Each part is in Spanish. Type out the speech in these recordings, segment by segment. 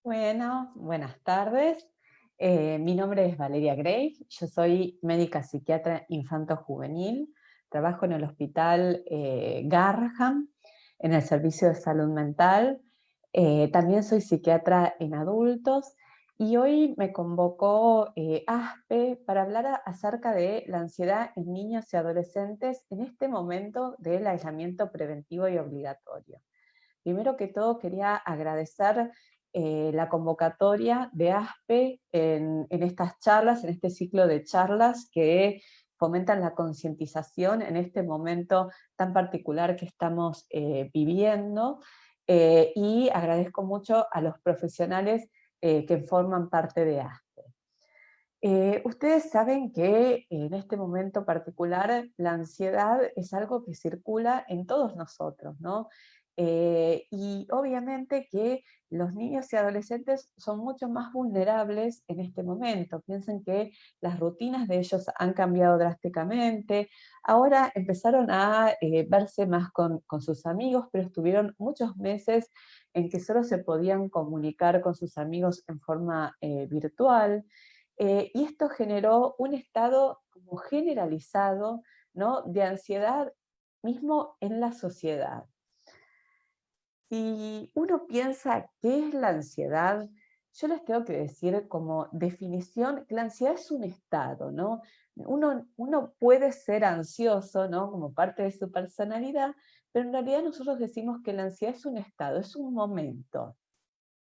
Bueno, buenas tardes. Mi nombre es Valeria Grave, yo soy médica psiquiatra infanto-juvenil, trabajo en el hospital Garraham, en el servicio de salud mental. También soy psiquiatra en adultos y hoy me convocó ASPE para hablar acerca de la ansiedad en niños y adolescentes en este momento del aislamiento preventivo y obligatorio. Primero que todo, quería agradecer la convocatoria de ASPE en estas charlas, en este ciclo de charlas que fomentan la concientización en este momento tan particular que estamos viviendo. Y agradezco mucho a los profesionales que forman parte de ASPE. Ustedes saben que en este momento particular la ansiedad es algo que circula en todos nosotros, ¿no? Y obviamente que los niños y adolescentes son mucho más vulnerables en este momento. Piensen que las rutinas de ellos han cambiado drásticamente. Ahora empezaron a verse más con sus amigos, pero estuvieron muchos meses en que solo se podían comunicar con sus amigos en forma virtual. Y esto generó un estado como generalizado, ¿no?, de ansiedad mismo en la sociedad. Si uno piensa qué es la ansiedad, yo les tengo que decir como definición que la ansiedad es un estado, ¿no? Uno puede ser ansioso, ¿no?, como parte de su personalidad, pero en realidad nosotros decimos que la ansiedad es un estado, es un momento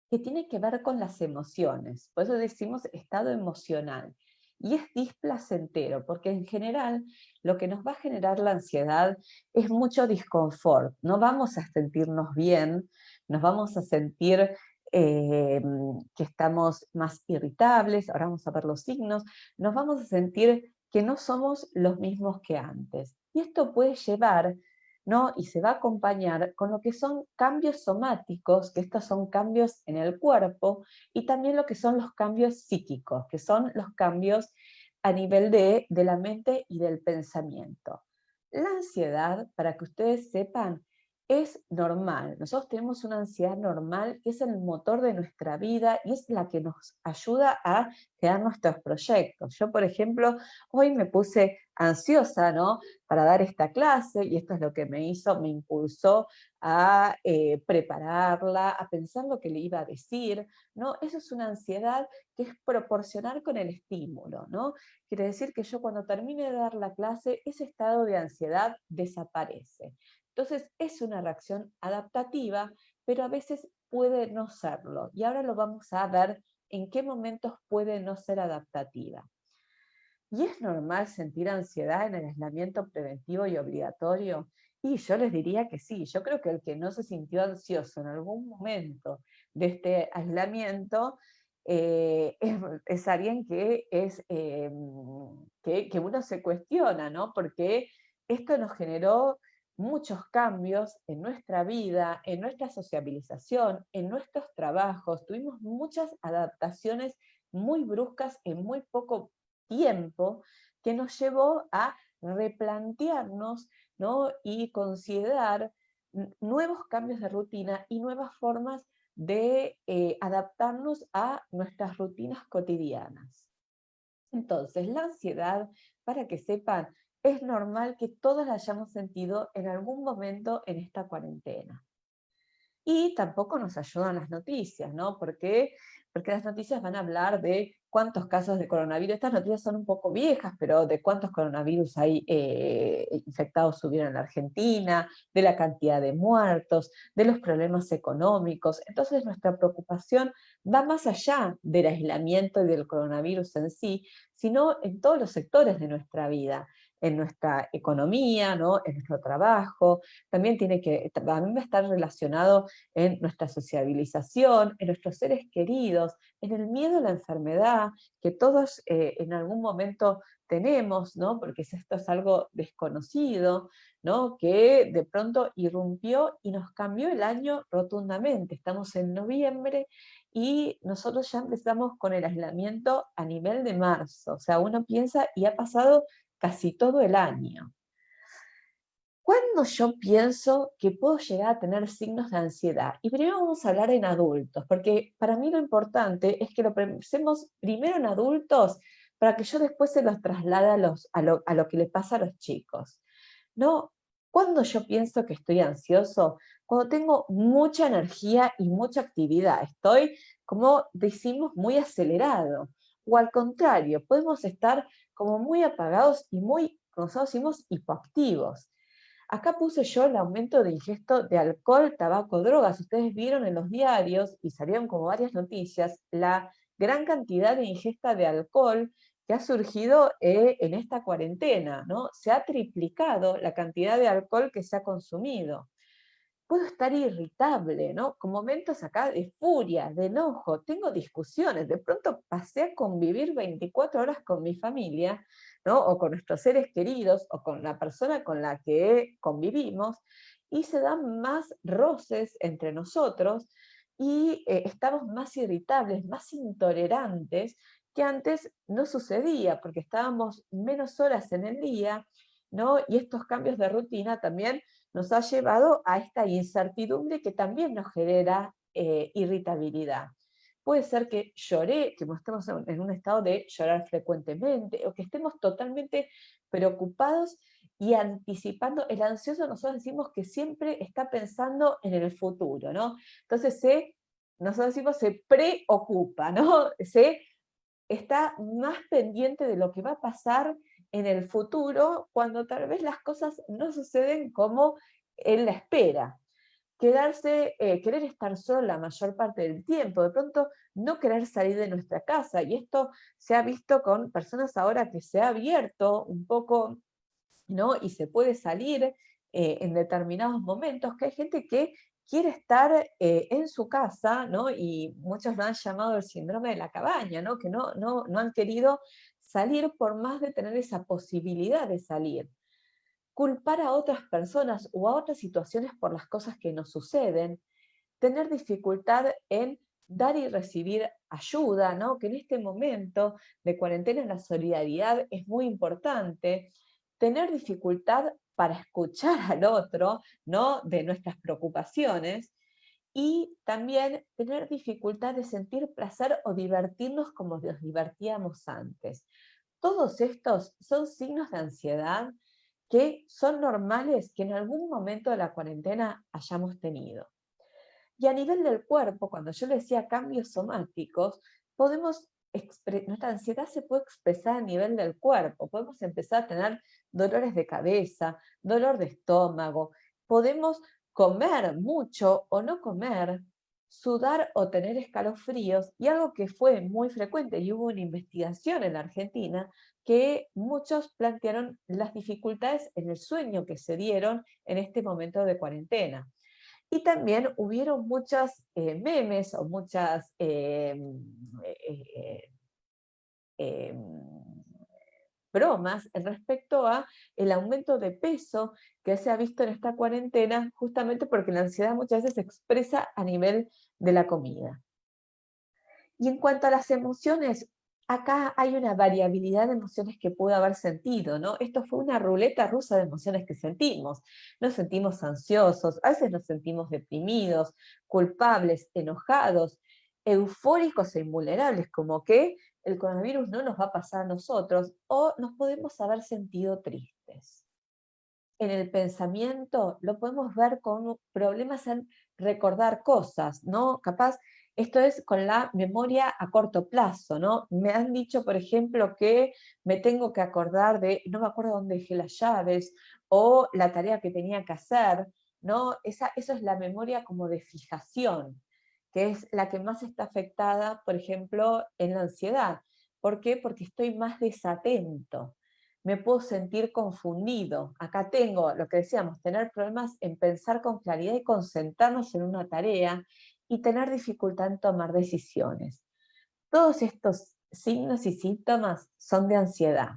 que tiene que ver con las emociones, por eso decimos estado emocional. Y es displacentero, porque en general lo que nos va a generar la ansiedad es mucho disconfort. No vamos a sentirnos bien, nos vamos a sentir eh, que estamos más irritables, ahora vamos a ver los signos, nos vamos a sentir que no somos los mismos que antes. Y esto puede llevar, ¿no?, y se va a acompañar con lo que son cambios somáticos, que estos son cambios en el cuerpo, y también lo que son los cambios psíquicos, que son los cambios a nivel de la mente y del pensamiento. La ansiedad, para que ustedes sepan, es normal. Nosotros tenemos una ansiedad normal que es el motor de nuestra vida y es la que nos ayuda a crear nuestros proyectos. Yo, por ejemplo, hoy me puse ansiosa, ¿no?, para dar esta clase, y esto es lo que me hizo, me impulsó a prepararla, a pensar lo que le iba a decir, ¿no? Eso es una ansiedad que es proporcional con el estímulo, ¿no? Quiere decir que yo cuando termine de dar la clase, ese estado de ansiedad desaparece. Entonces es una reacción adaptativa, pero a veces puede no serlo. Y ahora lo vamos a ver en qué momentos puede no ser adaptativa. ¿Y es normal sentir ansiedad en el aislamiento preventivo y obligatorio? Y yo les diría que sí. Yo creo que el que no se sintió ansioso en algún momento de este aislamiento es alguien que, que uno se cuestiona, ¿no? Porque esto nos generó muchos cambios en nuestra vida, en nuestra sociabilización, en nuestros trabajos. Tuvimos muchas adaptaciones muy bruscas en muy poco tiempo, que nos llevó a replantearnos, ¿no?, y considerar nuevos cambios de rutina y nuevas formas de adaptarnos a nuestras rutinas cotidianas. Entonces, la ansiedad, para que sepan, es normal que todos la hayamos sentido en algún momento en esta cuarentena. Y tampoco nos ayudan las noticias, ¿no? Porque las noticias van a hablar de cuántos casos de coronavirus. Estas noticias son un poco viejas, pero de cuántos coronavirus hay infectados hubieron en la Argentina, de la cantidad de muertos, de los problemas económicos. Entonces nuestra preocupación va más allá del aislamiento y del coronavirus en sí, sino en todos los sectores de nuestra vida, en nuestra economía, ¿no?, en nuestro trabajo. También va a estar relacionado en nuestra sociabilización, en nuestros seres queridos, en el miedo a la enfermedad, que todos en algún momento tenemos, ¿no? Porque esto es algo desconocido, ¿no?, que de pronto irrumpió y nos cambió el año rotundamente. Estamos en noviembre y nosotros ya empezamos con el aislamiento a nivel de marzo. O sea, uno piensa y ha pasado casi todo el año. ¿Cuándo yo pienso que puedo llegar a tener signos de ansiedad? Y primero vamos a hablar en adultos, porque para mí lo importante es que lo pensemos primero en adultos para que yo después se los traslade a lo que le pasa a los chicos. ¿No? Cuando yo pienso que estoy ansioso, cuando tengo mucha energía y mucha actividad, estoy, como decimos, muy acelerado. O al contrario, podemos estar como muy apagados y muy, como nosotros decimos, hipoactivos. Acá puse yo el aumento de ingesto de alcohol, tabaco, drogas. Ustedes vieron en los diarios y salieron como varias noticias la gran cantidad de ingesta de alcohol que ha surgido en esta cuarentena, ¿no? Se ha triplicado la cantidad de alcohol que se ha consumido. Puedo estar irritable, ¿no? Con momentos acá de furia, de enojo, tengo discusiones, de pronto pasé a convivir 24 horas con mi familia, ¿no? O con nuestros seres queridos, o con la persona con la que convivimos, y se dan más roces entre nosotros, y estamos más irritables, más intolerantes, que antes no sucedía, porque estábamos menos horas en el día, ¿no? Y estos cambios de rutina también nos ha llevado a esta incertidumbre que también nos genera irritabilidad. Puede ser que lloré, que estemos en un estado de llorar frecuentemente, o que estemos totalmente preocupados y anticipando. El ansioso, nosotros decimos que siempre está pensando en el futuro, ¿no? Entonces nosotros decimos se preocupa, ¿no? Se está más pendiente de lo que va a pasar en el futuro cuando tal vez las cosas no suceden como él la espera. Querer estar solo la mayor parte del tiempo, de pronto no querer salir de nuestra casa, y esto se ha visto con personas ahora que se ha abierto un poco, ¿no? Y se puede salir en determinados momentos, que hay gente que quiere estar en su casa, ¿no? Y muchos lo han llamado el síndrome de la cabaña, ¿no? Que no han querido salir por más de tener esa posibilidad de salir. Culpar a otras personas o a otras situaciones por las cosas que nos suceden, tener dificultad en dar y recibir ayuda, ¿no? Que en este momento de cuarentena la solidaridad es muy importante, tener dificultad para escuchar al otro, ¿no? De nuestras preocupaciones, y también tener dificultad de sentir placer o divertirnos como nos divertíamos antes. Todos estos son signos de ansiedad que son normales que en algún momento de la cuarentena hayamos tenido. Y a nivel del cuerpo, cuando yo le decía cambios somáticos, nuestra ansiedad se puede expresar a nivel del cuerpo. Podemos empezar a tener dolores de cabeza, dolor de estómago, podemos comer mucho o no comer, sudar o tener escalofríos, y algo que fue muy frecuente, y hubo una investigación en la Argentina, que muchos plantearon las dificultades en el sueño que se dieron en este momento de cuarentena. Y también hubieron muchos memes o muchas eh, bromas en respecto a el aumento de peso que se ha visto en esta cuarentena, justamente porque la ansiedad muchas veces se expresa a nivel de la comida. Y en cuanto a las emociones, acá hay una variabilidad de emociones que pude haber sentido, ¿no? Esto fue una ruleta rusa de emociones que sentimos. Nos sentimos ansiosos, a veces nos sentimos deprimidos, culpables, enojados, eufóricos e invulnerables, como que el coronavirus no nos va a pasar a nosotros, o nos podemos haber sentido tristes. En el pensamiento lo podemos ver con problemas en recordar cosas, ¿no? Capaz, esto es con la memoria a corto plazo, ¿no? Me han dicho, por ejemplo, que me tengo que acordar de, no me acuerdo dónde dejé las llaves, o la tarea que tenía que hacer, ¿no? Eso es la memoria como de fijación, que es la que más está afectada, por ejemplo, en la ansiedad. ¿Por qué? Porque estoy más desatento, me puedo sentir confundido. Acá tengo lo que decíamos, tener problemas en pensar con claridad y concentrarnos en una tarea, y tener dificultad en tomar decisiones. Todos estos signos y síntomas son de ansiedad.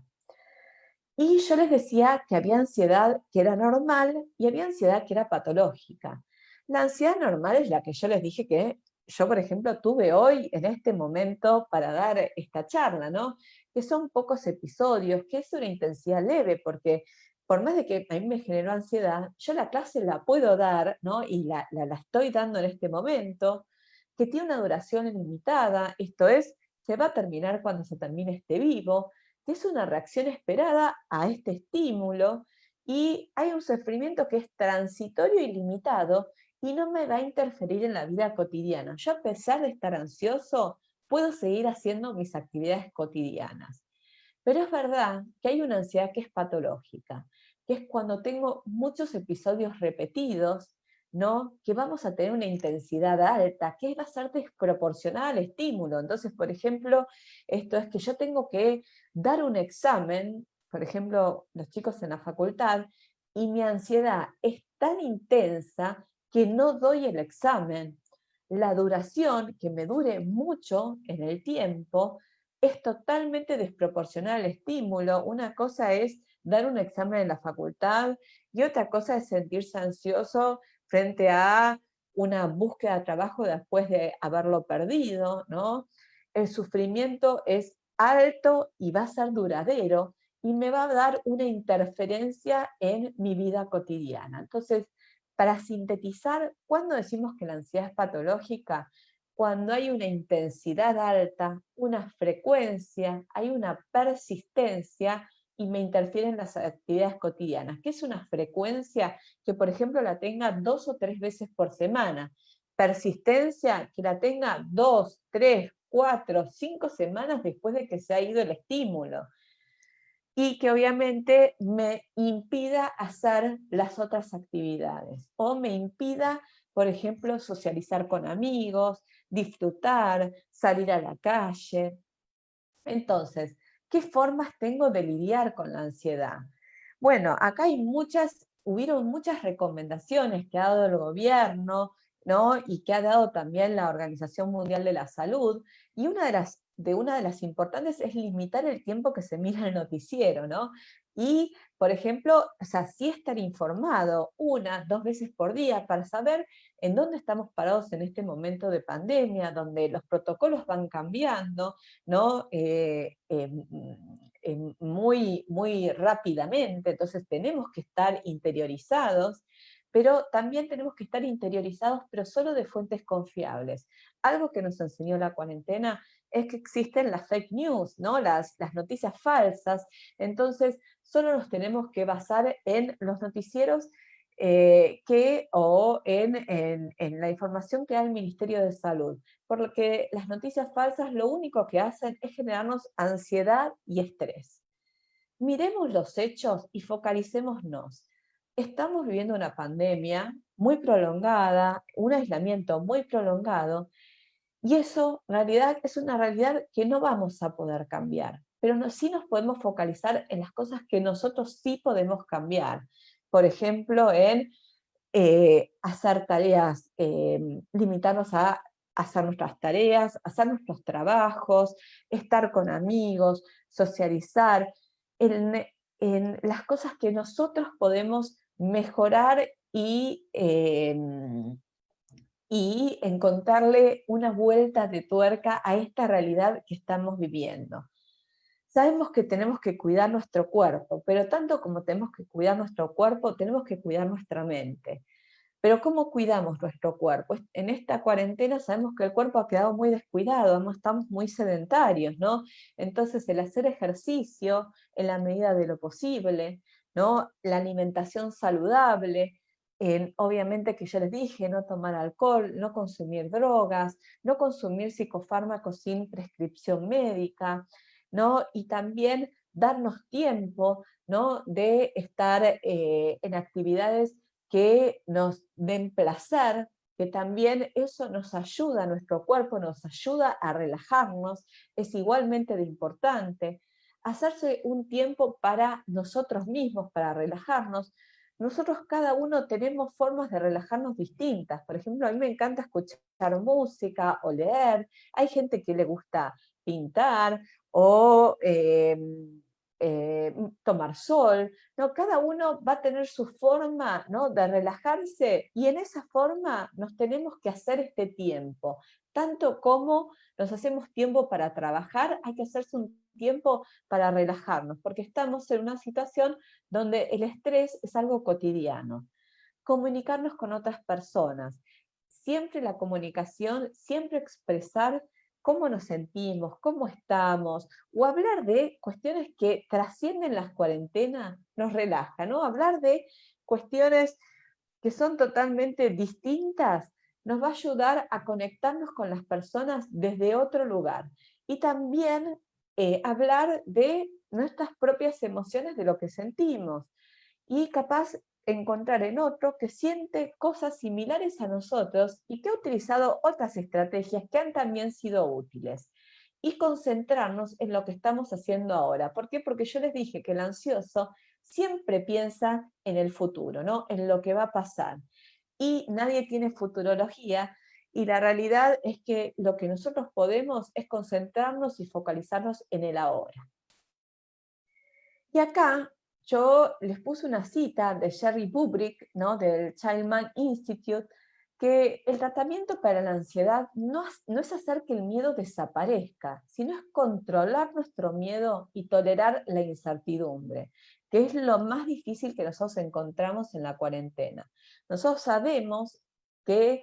Y yo les decía que había ansiedad que era normal y había ansiedad que era patológica. La ansiedad normal es la que yo les dije que yo, por ejemplo, tuve hoy en este momento para dar esta charla, ¿no? Que son pocos episodios, que es una intensidad leve, porque por más de que a mí me generó ansiedad, yo la clase la puedo dar, ¿no? Y la estoy dando en este momento, que tiene una duración limitada, esto es, se va a terminar cuando se termine este vivo, que es una reacción esperada a este estímulo, y hay un sufrimiento que es transitorio y limitado, y no me va a interferir en la vida cotidiana. Yo, a pesar de estar ansioso, puedo seguir haciendo mis actividades cotidianas. Pero es verdad que hay una ansiedad que es patológica, que es cuando tengo muchos episodios repetidos, ¿no? Que vamos a tener una intensidad alta, que va a ser desproporcional al estímulo. Entonces, por ejemplo, esto es que yo tengo que dar un examen, por ejemplo, los chicos en la facultad, y mi ansiedad es tan intensa que no doy el examen. La duración, que me dure mucho en el tiempo, es totalmente desproporcional al estímulo. Una cosa es dar un examen en la facultad y otra cosa es sentirse ansioso frente a una búsqueda de trabajo después de haberlo perdido, ¿no? El sufrimiento es alto y va a ser duradero y me va a dar una interferencia en mi vida cotidiana. Entonces, para sintetizar, ¿cuándo decimos que la ansiedad es patológica? Cuando hay una intensidad alta, una frecuencia, hay una persistencia y me interfieren las actividades cotidianas. ¿Qué es una frecuencia? Que, por ejemplo, la tenga 2 o 3 veces por semana. Persistencia, que la tenga 2, 3, 4, 5 semanas después de que se ha ido el estímulo. Y que obviamente me impida hacer las otras actividades o me impida, por ejemplo, socializar con amigos, disfrutar, salir a la calle. Entonces, ¿qué formas tengo de lidiar con la ansiedad? Bueno, acá hubieron muchas recomendaciones que ha dado el gobierno, ¿no? Y que ha dado también la Organización Mundial de la Salud, y una de las importantes es limitar el tiempo que se mira el noticiero, ¿no? Y, por ejemplo, o sea, sí estar informado 1, 2 veces por día para saber en dónde estamos parados en este momento de pandemia, donde los protocolos van cambiando, ¿no? Muy, muy rápidamente, entonces tenemos que estar interiorizados, pero también tenemos que estar interiorizados, pero solo de fuentes confiables. Algo que nos enseñó la cuarentena es que existen las fake news, ¿no? Las noticias falsas, entonces solo nos tenemos que basar en los noticieros o en la información que da el Ministerio de Salud, por lo que las noticias falsas lo único que hacen es generarnos ansiedad y estrés. Miremos los hechos y focalicémonos. Estamos viviendo una pandemia muy prolongada, un aislamiento muy prolongado, y eso en realidad es una realidad que no vamos a poder cambiar, pero sí nos podemos focalizar en las cosas que nosotros sí podemos cambiar. Por ejemplo, en hacer tareas, limitarnos a hacer nuestras tareas, hacer nuestros trabajos, estar con amigos, socializar, en, en las cosas que nosotros podemos mejorar y encontrarle una vuelta de tuerca a esta realidad que estamos viviendo. Sabemos que tenemos que cuidar nuestro cuerpo, pero tanto como tenemos que cuidar nuestro cuerpo, tenemos que cuidar nuestra mente. Pero ¿cómo cuidamos nuestro cuerpo? En esta cuarentena sabemos que el cuerpo ha quedado muy descuidado, estamos muy sedentarios, ¿no? Entonces el hacer ejercicio en la medida de lo posible, ¿no? La alimentación saludable, obviamente que ya les dije, no tomar alcohol, no consumir drogas, no consumir psicofármacos sin prescripción médica, ¿no? Y también darnos tiempo, ¿no? De estar en actividades que nos den placer, que también eso nos ayuda, a nuestro cuerpo nos ayuda a relajarnos, es igualmente de importante. Hacerse un tiempo para nosotros mismos, para relajarnos. Nosotros cada uno tenemos formas de relajarnos distintas. Por ejemplo, a mí me encanta escuchar música o leer. Hay gente que le gusta pintar o tomar sol, ¿no? Cada uno va a tener su forma, ¿no? De relajarse, y en esa forma nos tenemos que hacer este tiempo. Tanto como nos hacemos tiempo para trabajar, hay que hacerse un tiempo para relajarnos, porque estamos en una situación donde el estrés es algo cotidiano. Comunicarnos con otras personas, siempre la comunicación, siempre expresar cómo nos sentimos, cómo estamos, o hablar de cuestiones que trascienden las cuarentenas, nos relaja, ¿no? Hablar de cuestiones que son totalmente distintas, nos va a ayudar a conectarnos con las personas desde otro lugar. Y también hablar de nuestras propias emociones, de lo que sentimos. Y capaz encontrar en otro que siente cosas similares a nosotros y que ha utilizado otras estrategias que han también sido útiles. Y concentrarnos en lo que estamos haciendo ahora. ¿Por qué? Porque yo les dije que el ansioso siempre piensa en el futuro, ¿no? En lo que va a pasar. Y nadie tiene futurología, y la realidad es que lo que nosotros podemos es concentrarnos y focalizarnos en el ahora. Y acá yo les puse una cita de Jerry Bubrick, ¿no? Del Childman Institute, que el tratamiento para la ansiedad no es hacer que el miedo desaparezca, sino es controlar nuestro miedo y tolerar la incertidumbre, que es lo más difícil que nosotros encontramos en la cuarentena. Nosotros sabemos que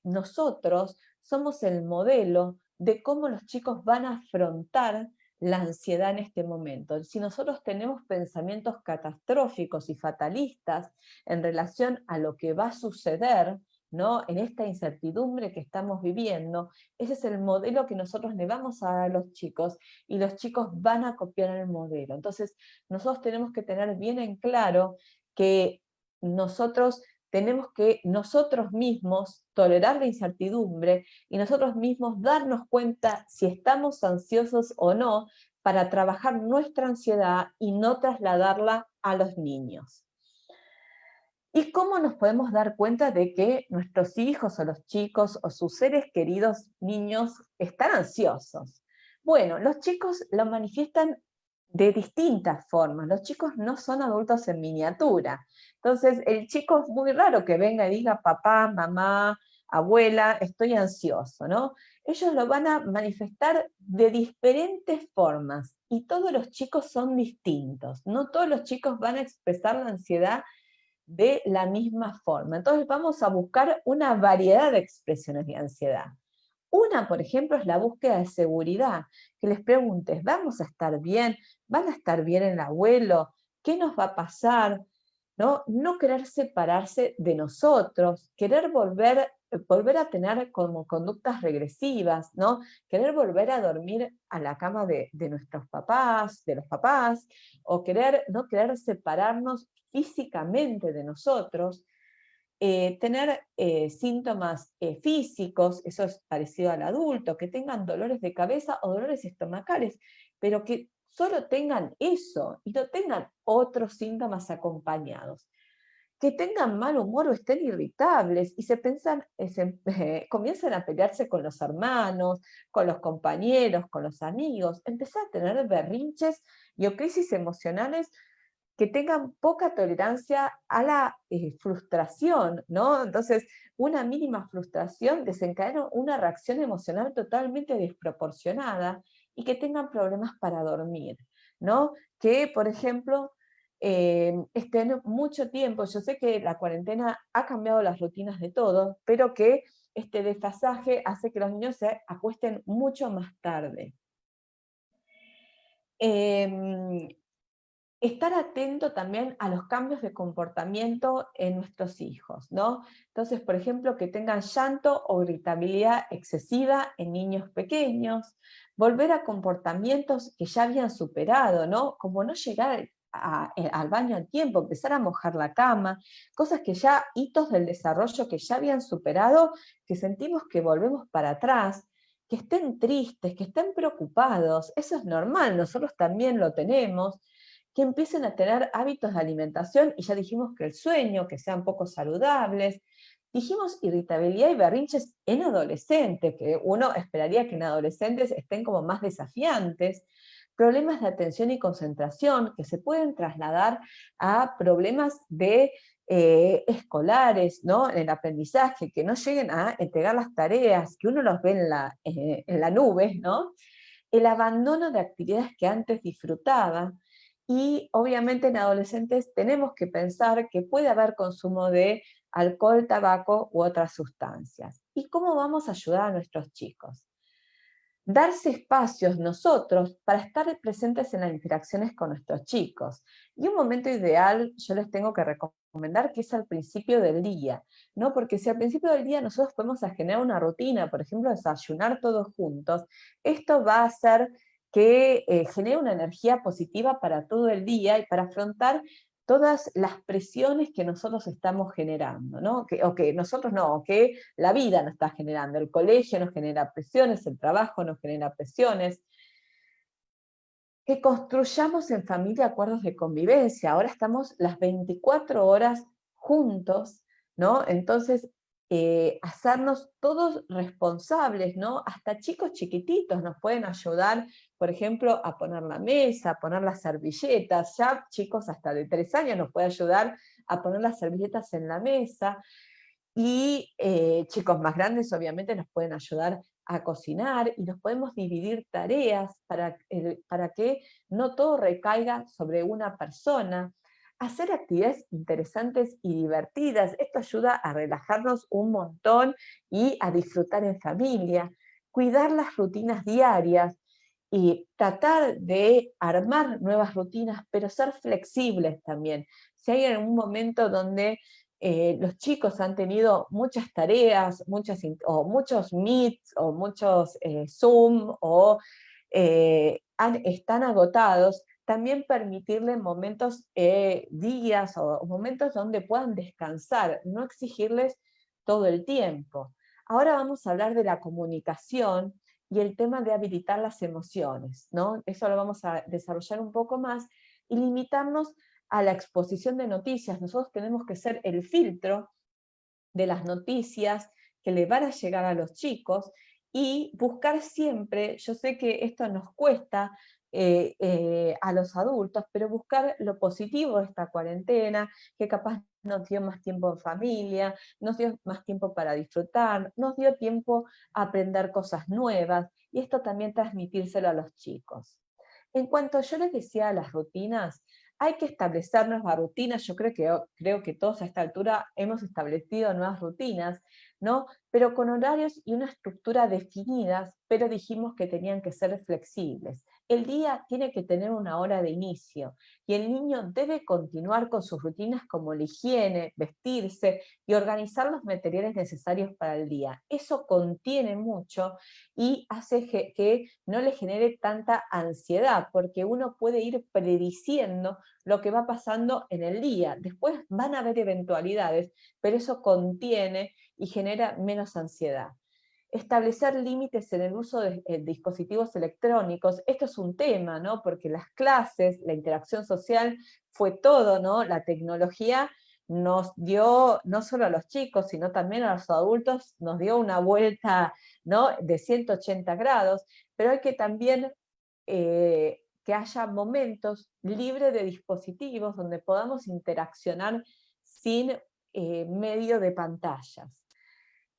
nosotros somos el modelo de cómo los chicos van a afrontar la ansiedad en este momento. Si nosotros tenemos pensamientos catastróficos y fatalistas en relación a lo que va a suceder, ¿no? En esta incertidumbre que estamos viviendo, ese es el modelo que nosotros le vamos a dar a los chicos, y los chicos van a copiar el modelo. Entonces, nosotros tenemos que tener bien en claro que nosotros tenemos que nosotros mismos tolerar la incertidumbre y nosotros mismos darnos cuenta si estamos ansiosos o no, para trabajar nuestra ansiedad y no trasladarla a los niños. ¿Y cómo nos podemos dar cuenta de que nuestros hijos o los chicos o sus seres queridos niños están ansiosos? Bueno, los chicos lo manifiestan de distintas formas. Los chicos no son adultos en miniatura. Entonces, el chico es muy raro que venga y diga, papá, mamá, abuela, estoy ansioso, ¿no? Ellos lo van a manifestar de diferentes formas, y todos los chicos son distintos. No todos los chicos van a expresar la ansiedad de la misma forma. Entonces vamos a buscar una variedad de expresiones de ansiedad. Una, por ejemplo, es la búsqueda de seguridad, que les preguntes, ¿vamos a estar bien? ¿Van a estar bien el abuelo? ¿Qué nos va a pasar? No querer separarse de nosotros, querer volver a tener como conductas regresivas, ¿no? Querer volver a dormir a la cama de nuestros papás, de los papás, o no querer separarnos físicamente de nosotros. Tener síntomas físicos, eso es parecido al adulto, que tengan dolores de cabeza o dolores estomacales, pero que solo tengan eso y no tengan otros síntomas acompañados. Que tengan mal humor o estén irritables y comienzan a pelearse con los hermanos, con los compañeros, con los amigos, empezar a tener berrinches y o crisis emocionales que tengan poca tolerancia a la frustración, ¿no? Entonces, una mínima frustración desencadena una reacción emocional totalmente desproporcionada, y que tengan problemas para dormir, ¿no? Que, por ejemplo, estén mucho tiempo, yo sé que la cuarentena ha cambiado las rutinas de todos, pero que este desfasaje hace que los niños se acuesten mucho más tarde. Em, Estar atento también a los cambios de comportamiento en nuestros hijos, ¿no? Entonces, por ejemplo, que tengan llanto o irritabilidad excesiva en niños pequeños, volver a comportamientos que ya habían superado, ¿no? Como no llegar al baño a tiempo, empezar a mojar la cama, cosas que ya, hitos del desarrollo que ya habían superado, que sentimos que volvemos para atrás. Que estén tristes, que estén preocupados, eso es normal, nosotros también lo tenemos. Que empiecen a tener hábitos de alimentación, y ya dijimos que el sueño, que sean poco saludables. Dijimos irritabilidad y berrinches en adolescentes, que uno esperaría que en adolescentes estén como más desafiantes. Problemas de atención y concentración, que se pueden trasladar a problemas escolares, ¿no? En el aprendizaje, que no lleguen a entregar las tareas, que uno los ve en la nube, ¿no? el abandono de actividades que antes disfrutaba, y obviamente en adolescentes tenemos que pensar que puede haber consumo de alcohol, tabaco u otras sustancias. ¿Y cómo vamos a ayudar a nuestros chicos? Darse espacios nosotros para estar presentes en las interacciones con nuestros chicos. Y un momento ideal, yo les tengo que recomendar que es al principio del día, ¿no? Porque si al principio del día nosotros podemos generar una rutina, por ejemplo, desayunar todos juntos, esto va a hacer que genere una energía positiva para todo el día y para afrontar todas las presiones que nosotros estamos generando, ¿no? O que nosotros no, que la vida nos está generando, el colegio nos genera presiones, el trabajo nos genera presiones. Que construyamos en familia acuerdos de convivencia. Ahora estamos las 24 horas juntos, ¿no? Entonces, hacernos todos responsables, ¿no? Hasta chicos chiquititos nos pueden ayudar, por ejemplo, a poner la mesa, a poner las servilletas. Ya chicos hasta de 3 años nos puede ayudar a poner las servilletas en la mesa. Y chicos más grandes obviamente nos pueden ayudar a cocinar y nos podemos dividir tareas para que no todo recaiga sobre una persona. Hacer actividades interesantes y divertidas, esto ayuda a relajarnos un montón y a disfrutar en familia. Cuidar las rutinas diarias y tratar de armar nuevas rutinas, pero ser flexibles también. Si hay algún momento donde los chicos han tenido muchas tareas, o muchos Meets, o muchos Zoom, o están agotados, también permitirles momentos, días o momentos donde puedan descansar, no exigirles todo el tiempo. Ahora vamos a hablar de la comunicación y el tema de habilitar las emociones, ¿no? Eso lo vamos a desarrollar un poco más y limitarnos a la exposición de noticias. Nosotros tenemos que ser el filtro de las noticias que le van a llegar a los chicos y buscar siempre, yo sé que esto nos cuesta a los adultos, pero buscar lo positivo de esta cuarentena, que capaz nos dio más tiempo en familia, nos dio más tiempo para disfrutar, nos dio tiempo a aprender cosas nuevas, y esto también transmitírselo a los chicos. En cuanto yo les decía a las rutinas, hay que establecer nuevas rutinas. Yo creo que todos a esta altura hemos establecido nuevas rutinas, ¿no? Pero con horarios y una estructura definidas, pero dijimos que tenían que ser flexibles. El día tiene que tener una hora de inicio y el niño debe continuar con sus rutinas como la higiene, vestirse y organizar los materiales necesarios para el día. Eso contiene mucho y hace que no le genere tanta ansiedad, porque uno puede ir prediciendo lo que va pasando en el día. Después van a haber eventualidades, pero eso contiene y genera menos ansiedad. Establecer límites en el uso de dispositivos electrónicos, esto es un tema, ¿no? Porque las clases, la interacción social fue todo, ¿no? La tecnología nos dio, no solo a los chicos, sino también a los adultos, nos dio una vuelta, ¿no? De 180 grados, pero hay que también que haya momentos libres de dispositivos donde podamos interaccionar sin medio de pantallas.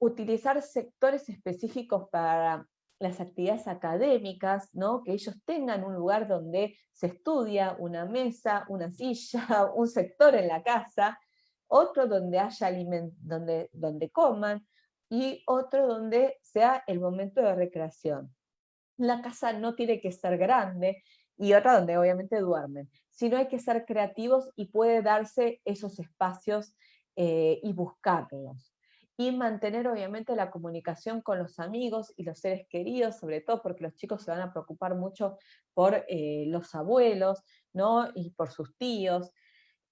Utilizar sectores específicos para las actividades académicas, ¿no? Que ellos tengan un lugar donde se estudia, una mesa, una silla, un sector en la casa, otro donde haya donde coman, y otro donde sea el momento de recreación. La casa no tiene que ser grande, y otra donde obviamente duermen, sino hay que ser creativos y puede darse esos espacios y buscarlos. Y mantener obviamente la comunicación con los amigos y los seres queridos, sobre todo porque los chicos se van a preocupar mucho por los abuelos, ¿no? Y por sus tíos.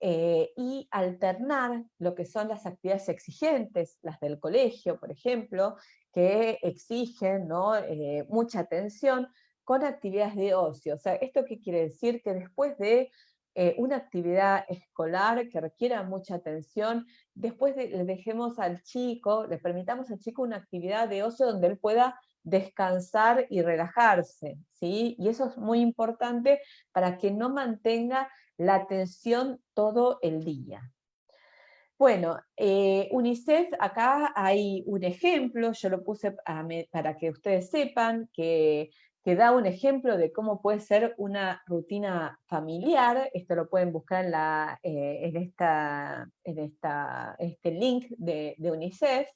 Y alternar lo que son las actividades exigentes, las del colegio, por ejemplo, que exigen, ¿no? Mucha atención, con actividades de ocio. O sea, ¿esto qué quiere decir? Que después de una actividad escolar que requiera mucha atención, le dejemos al chico, le permitamos al chico una actividad de ocio donde él pueda descansar y relajarse, ¿sí? Y eso es muy importante para que no mantenga la atención todo el día. Bueno, UNICEF, acá hay un ejemplo, yo lo puse para que ustedes sepan que que da un ejemplo de cómo puede ser una rutina familiar. Esto lo pueden buscar este link de UNICEF.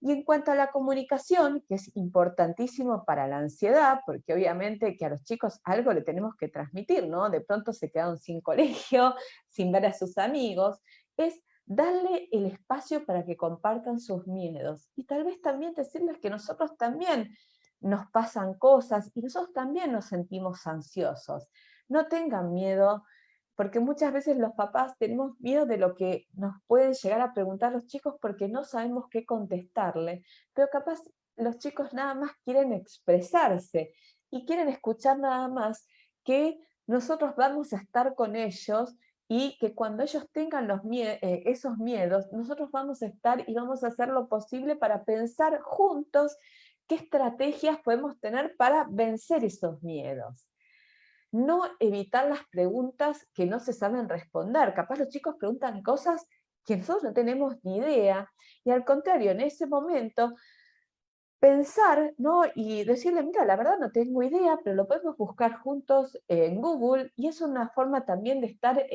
Y en cuanto a la comunicación, que es importantísimo para la ansiedad, porque obviamente que a los chicos algo le tenemos que transmitir, ¿no? De pronto se quedaron sin colegio, sin ver a sus amigos, es darle el espacio para que compartan sus miedos. Y tal vez también decirles que nosotros también nos pasan cosas y nosotros también nos sentimos ansiosos. No tengan miedo, porque muchas veces los papás tenemos miedo de lo que nos pueden llegar a preguntar los chicos porque no sabemos qué contestarle, pero capaz los chicos nada más quieren expresarse y quieren escuchar nada más que nosotros vamos a estar con ellos y que cuando ellos tengan esos miedos, nosotros vamos a estar y vamos a hacer lo posible para pensar juntos qué estrategias podemos tener para vencer esos miedos. No evitar las preguntas que no se saben responder. Capaz los chicos preguntan cosas que nosotros no tenemos ni idea, y al contrario, en ese momento, pensar, ¿no? Y decirle, mira, la verdad no tengo idea, pero lo podemos buscar juntos en Google, y es una forma también de estar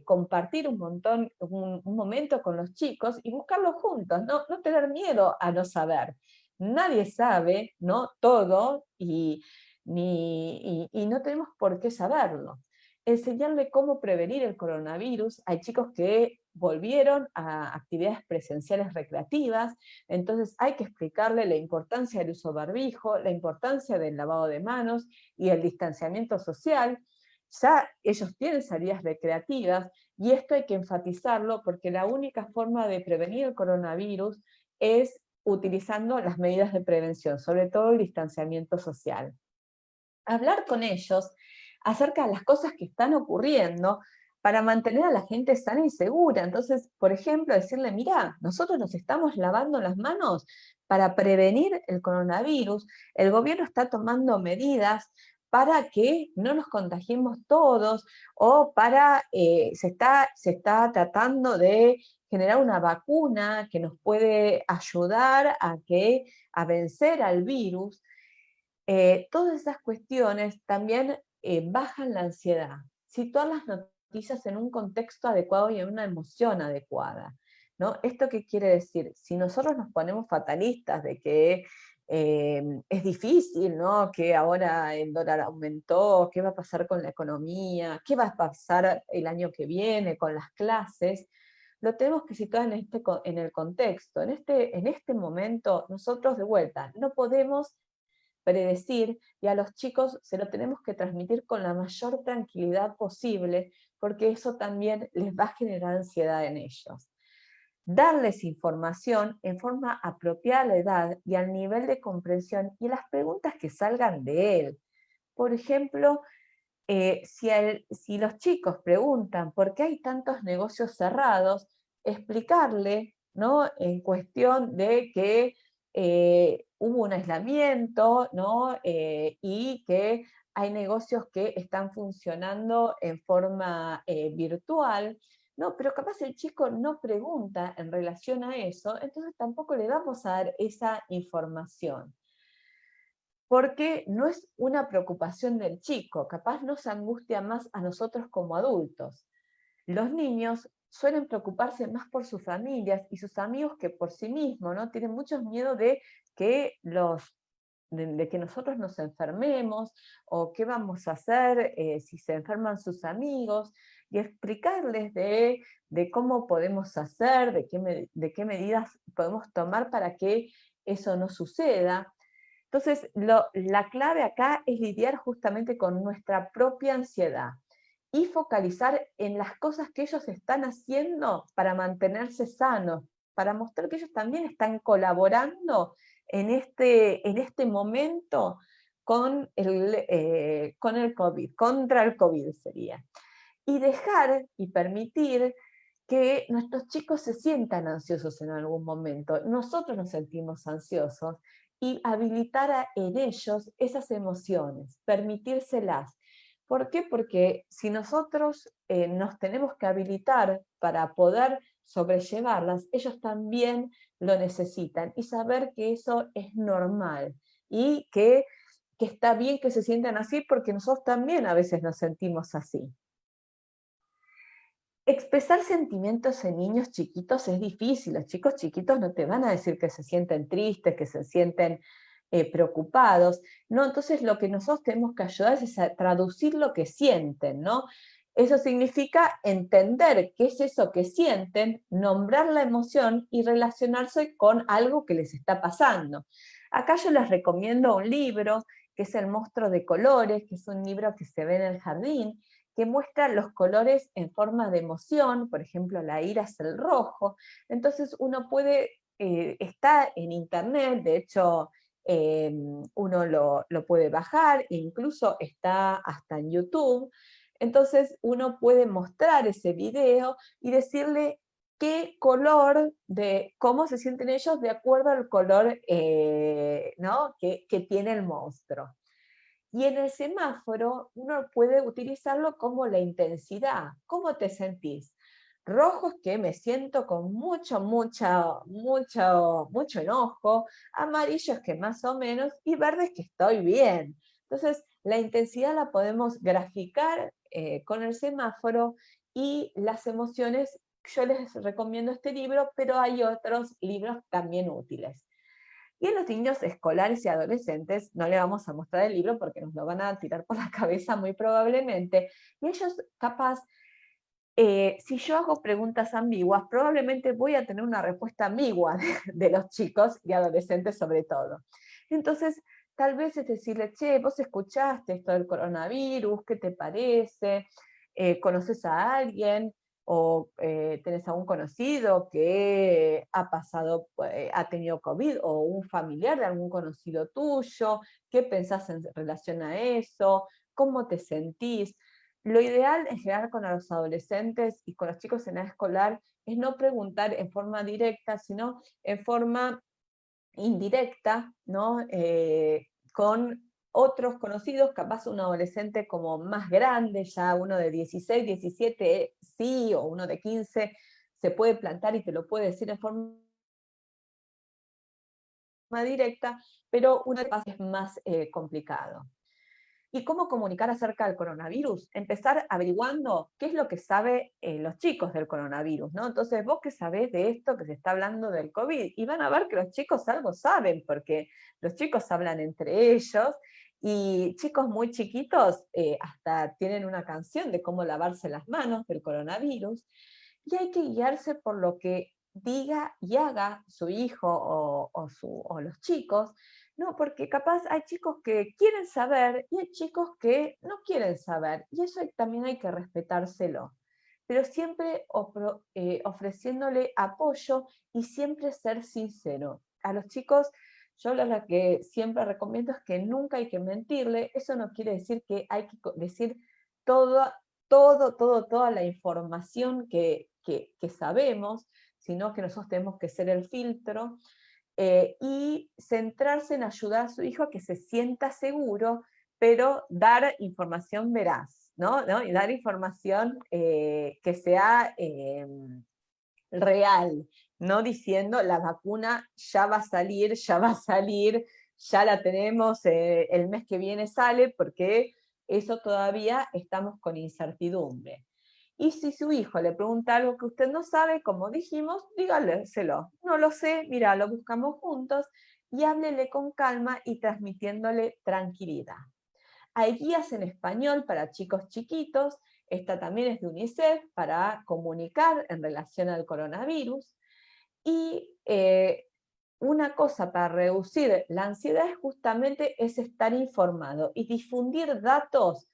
compartir un montón, un momento con los chicos y buscarlo juntos, no tener miedo a no saber. Nadie sabe, ¿no? Todo, y no tenemos por qué saberlo. Enseñarle cómo prevenir el coronavirus. Hay chicos que volvieron a actividades presenciales recreativas, entonces hay que explicarle la importancia del uso barbijo, la importancia del lavado de manos y el distanciamiento social. Ya ellos tienen salidas recreativas y esto hay que enfatizarlo porque la única forma de prevenir el coronavirus es utilizando las medidas de prevención, sobre todo el distanciamiento social. Hablar con ellos acerca de las cosas que están ocurriendo para mantener a la gente sana y segura. Entonces, por ejemplo, decirle, mira, nosotros nos estamos lavando las manos para prevenir el coronavirus, el gobierno está tomando medidas para que no nos contagiemos todos, o se está tratando de generar una vacuna que nos puede ayudar a vencer al virus. Todas esas cuestiones también bajan la ansiedad. Situar las noticias en un contexto adecuado y en una emoción adecuada, ¿no? ¿Esto qué quiere decir? Si nosotros nos ponemos fatalistas de que es difícil, ¿no? Que ahora el dólar aumentó, qué va a pasar con la economía, qué va a pasar el año que viene con las clases, lo tenemos que situar en el contexto. En este momento, nosotros de vuelta, no podemos predecir, y a los chicos se lo tenemos que transmitir con la mayor tranquilidad posible, porque eso también les va a generar ansiedad en ellos. Darles información en forma apropiada a la edad y al nivel de comprensión y las preguntas que salgan de él. Por ejemplo, si los chicos preguntan por qué hay tantos negocios cerrados, explicarle, ¿no? En cuestión de que hubo un aislamiento, ¿no? Y que hay negocios que están funcionando en forma virtual, ¿no? Pero capaz el chico no pregunta en relación a eso, entonces tampoco le vamos a dar esa información, porque no es una preocupación del chico, capaz nos angustia más a nosotros como adultos. Los niños suelen preocuparse más por sus familias y sus amigos que por sí mismos, ¿no? Tienen mucho miedo de que nosotros nos enfermemos, o qué vamos a hacer si se enferman sus amigos, y explicarles de cómo podemos hacer, de qué medidas podemos tomar para que eso no suceda. Entonces, la clave acá es lidiar justamente con nuestra propia ansiedad y focalizar en las cosas que ellos están haciendo para mantenerse sanos, para mostrar que ellos también están colaborando en este momento con el COVID, contra el COVID sería. Y dejar y permitir que nuestros chicos se sientan ansiosos en algún momento. Nosotros nos sentimos ansiosos y habilitar en ellos esas emociones, permitírselas. ¿Por qué? Porque si nosotros nos tenemos que habilitar para poder sobrellevarlas, ellos también lo necesitan, y saber que eso es normal y que está bien que se sientan así porque nosotros también a veces nos sentimos así. Expresar sentimientos en niños chiquitos es difícil, los chicos chiquitos no te van a decir que se sienten tristes, que se sienten preocupados, ¿no? Entonces lo que nosotros tenemos que ayudar es a traducir lo que sienten, ¿no? Eso significa entender qué es eso que sienten, nombrar la emoción y relacionarse con algo que les está pasando. Acá yo les recomiendo un libro que es El monstruo de colores, que es un libro que se ve en el jardín, que muestra los colores en forma de emoción, por ejemplo, la ira es el rojo, entonces uno puede, está en internet, de hecho, uno lo puede bajar, incluso está hasta en YouTube, entonces uno puede mostrar ese video y decirle qué color, de cómo se sienten ellos de acuerdo al color ¿no? que tiene el monstruo. Y en el semáforo uno puede utilizarlo como la intensidad. ¿Cómo te sentís? Rojo es que me siento con mucho enojo, amarillo es que más o menos, y verde es que estoy bien. Entonces, la intensidad la podemos graficar con el semáforo y las emociones, yo les recomiendo este libro, pero hay otros libros también útiles. Y en los niños escolares y adolescentes no le vamos a mostrar el libro porque nos lo van a tirar por la cabeza muy probablemente. Y ellos capaz, si yo hago preguntas ambiguas, probablemente voy a tener una respuesta ambigua de los chicos y adolescentes sobre todo. Entonces, tal vez es decirle, che, vos escuchaste esto del coronavirus, ¿qué te parece? ¿Conoces a alguien? ¿O tenés a un conocido que ha pasado, ha tenido COVID, o un familiar de algún conocido tuyo? ¿Qué pensás en relación a eso? ¿Cómo te sentís? Lo ideal en general con los adolescentes y con los chicos en edad escolar es no preguntar en forma directa, sino en forma indirecta, ¿no? Con otros conocidos, capaz un adolescente como más grande, ya uno de 16, 17, sí, o uno de 15, se puede plantar y te lo puede decir en forma directa, pero uno es más complicado. ¿Y cómo comunicar acerca del coronavirus? Empezar averiguando qué es lo que saben los chicos del coronavirus, ¿no? Entonces, vos qué sabés de esto que se está hablando del COVID, y van a ver que los chicos algo saben, porque los chicos hablan entre ellos, y chicos muy chiquitos hasta tienen una canción de cómo lavarse las manos del coronavirus, y hay que guiarse por lo que diga y haga su hijo o los chicos, no, porque capaz hay chicos que quieren saber y hay chicos que no quieren saber, y eso también hay que respetárselo, pero siempre ofreciéndole apoyo y siempre ser sincero. A los chicos, yo lo que siempre recomiendo es que nunca hay que mentirle. Eso no quiere decir que hay que decir toda, toda la información que sabemos, sino que nosotros tenemos que ser el filtro y centrarse en ayudar a su hijo a que se sienta seguro, pero dar información veraz, ¿no? Y dar información que sea real, no diciendo la vacuna ya va a salir, ya va a salir, ya la tenemos, el mes que viene sale, porque eso todavía estamos con incertidumbre. Y si su hijo le pregunta algo que usted no sabe, como dijimos, dígaleselo. No lo sé, mira, lo buscamos juntos, y háblele con calma y transmitiéndole tranquilidad. Hay guías en español para chicos chiquitos, esta también es de UNICEF, para comunicar en relación al coronavirus. Y una cosa para reducir la ansiedad justamente es estar informado y difundir datos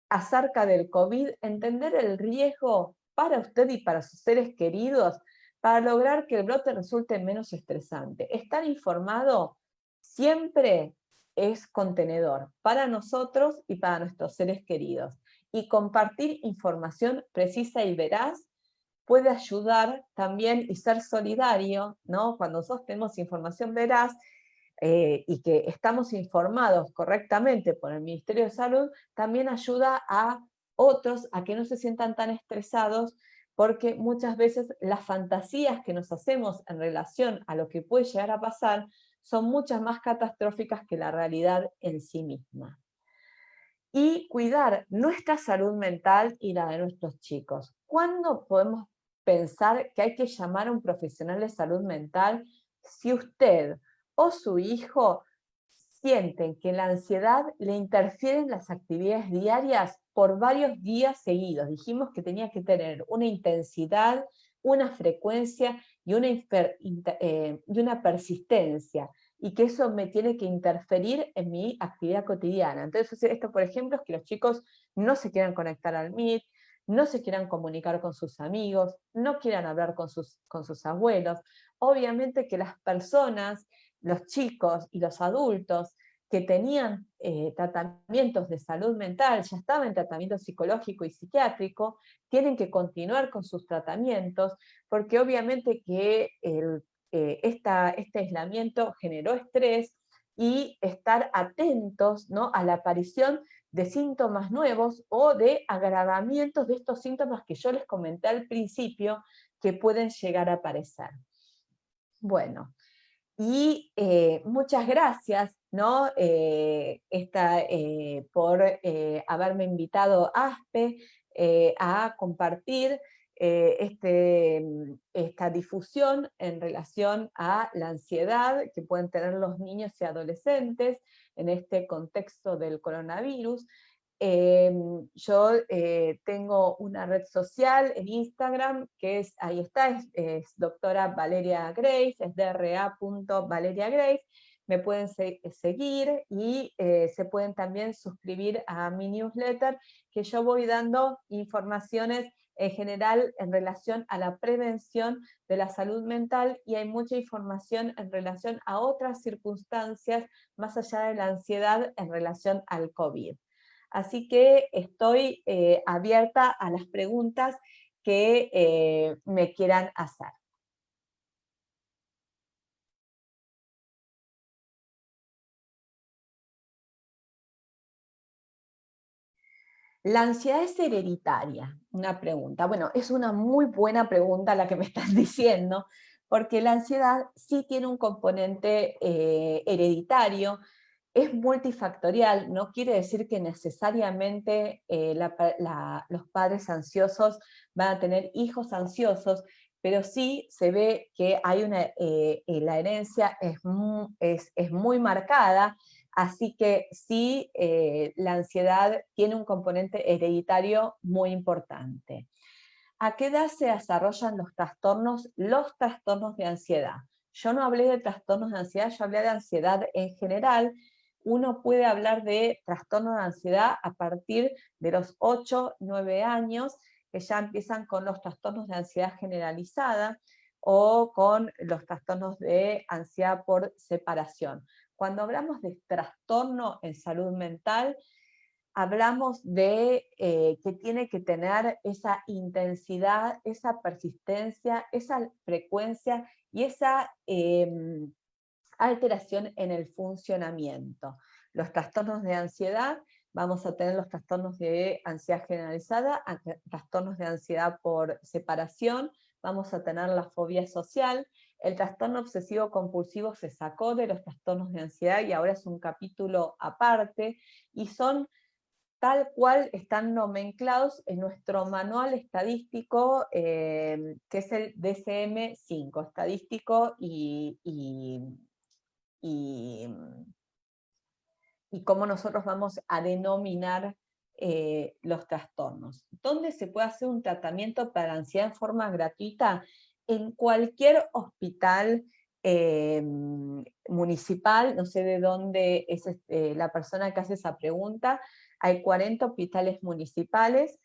acerca del COVID, entender el riesgo para usted y para sus seres queridos, para lograr que el brote resulte menos estresante. Estar informado siempre es contenedor para nosotros y para nuestros seres queridos. Y compartir información precisa y veraz puede ayudar también y ser solidario, ¿no? Cuando nosotros tenemos información veraz, y que estamos informados correctamente por el Ministerio de Salud, también ayuda a otros a que no se sientan tan estresados, porque muchas veces las fantasías que nos hacemos en relación a lo que puede llegar a pasar son muchas más catastróficas que la realidad en sí misma. Y cuidar nuestra salud mental y la de nuestros chicos. ¿Cuándo podemos pensar que hay que llamar a un profesional de salud mental si usted o su hijo sienten que la ansiedad le interfiere en las actividades diarias por varios días seguidos? Dijimos que tenía que tener una intensidad, una frecuencia y una persistencia, y que eso me tiene que interferir en mi actividad cotidiana. Entonces, esto, por ejemplo, es que los chicos no se quieran conectar al Meet, no se quieran comunicar con sus amigos, no quieran hablar con sus abuelos. Obviamente que las personas, los chicos y los adultos que tenían tratamientos de salud mental, ya estaban en tratamiento psicológico y psiquiátrico, tienen que continuar con sus tratamientos, porque obviamente que este aislamiento generó estrés, y estar atentos, ¿no?, a la aparición de síntomas nuevos o de agravamientos de estos síntomas que yo les comenté al principio que pueden llegar a aparecer. Bueno, y muchas gracias, ¿no?, por haberme invitado, ASPE, a compartir esta difusión en relación a la ansiedad que pueden tener los niños y adolescentes en este contexto del coronavirus. Yo tengo una red social en Instagram, que ahí está, es doctora Valeria Grace, es dra.valeriagrace. Me pueden seguir y se pueden también suscribir a mi newsletter, que yo voy dando informaciones en general en relación a la prevención de la salud mental, y hay mucha información en relación a otras circunstancias más allá de la ansiedad en relación al COVID. Así que estoy abierta a las preguntas que me quieran hacer. La ansiedad es hereditaria, una pregunta. Bueno, es una muy buena pregunta la que me estás diciendo, porque la ansiedad sí tiene un componente hereditario, es multifactorial, no quiere decir que necesariamente los padres ansiosos van a tener hijos ansiosos, pero sí se ve que hay la herencia es muy marcada. Así que sí, la ansiedad tiene un componente hereditario muy importante. ¿A qué edad se desarrollan los trastornos? Los trastornos de ansiedad. Yo no hablé de trastornos de ansiedad, yo hablé de ansiedad en general. Uno puede hablar de trastornos de ansiedad a partir de los 8, 9 años, que ya empiezan con los trastornos de ansiedad generalizada o con los trastornos de ansiedad por separación. Cuando hablamos de trastorno en salud mental, hablamos de que tiene que tener esa intensidad, esa persistencia, esa frecuencia y esa alteración en el funcionamiento. Los trastornos de ansiedad, vamos a tener los trastornos de ansiedad generalizada, trastornos de ansiedad por separación, vamos a tener la fobia social. El trastorno obsesivo compulsivo se sacó de los trastornos de ansiedad y ahora es un capítulo aparte, y son tal cual están nomenclados en nuestro manual estadístico, que es el DSM-5, estadístico y, y cómo nosotros vamos a denominar los trastornos. ¿Dónde se puede hacer un tratamiento para la ansiedad en forma gratuita? En cualquier hospital municipal, no sé de dónde es la persona que hace esa pregunta. Hay 40 hospitales municipales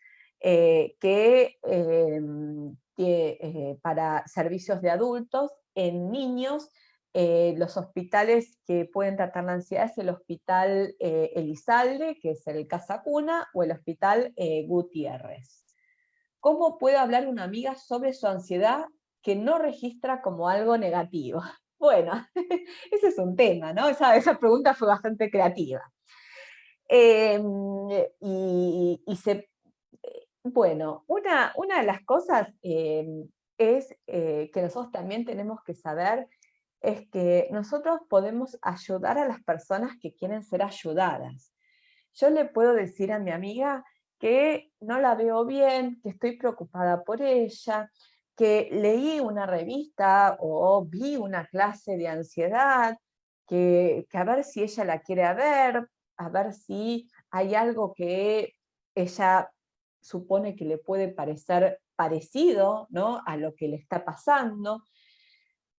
para servicios de adultos. En niños, los hospitales que pueden tratar la ansiedad es el Hospital Elizalde, que es el Casa Cuna, o el Hospital Gutiérrez. ¿Cómo puede hablar una amiga sobre su ansiedad que no registra como algo negativo? Bueno, ese es un tema, ¿no? Esa pregunta fue bastante creativa. Bueno, una de las cosas es que nosotros también tenemos que saber es que nosotros podemos ayudar a las personas que quieren ser ayudadas. Yo le puedo decir a mi amiga que no la veo bien, que estoy preocupada por ella, que leí una revista o vi una clase de ansiedad, que a ver si ella la quiere ver, a ver si hay algo que ella supone que le puede parecer parecido, ¿no?, a lo que le está pasando.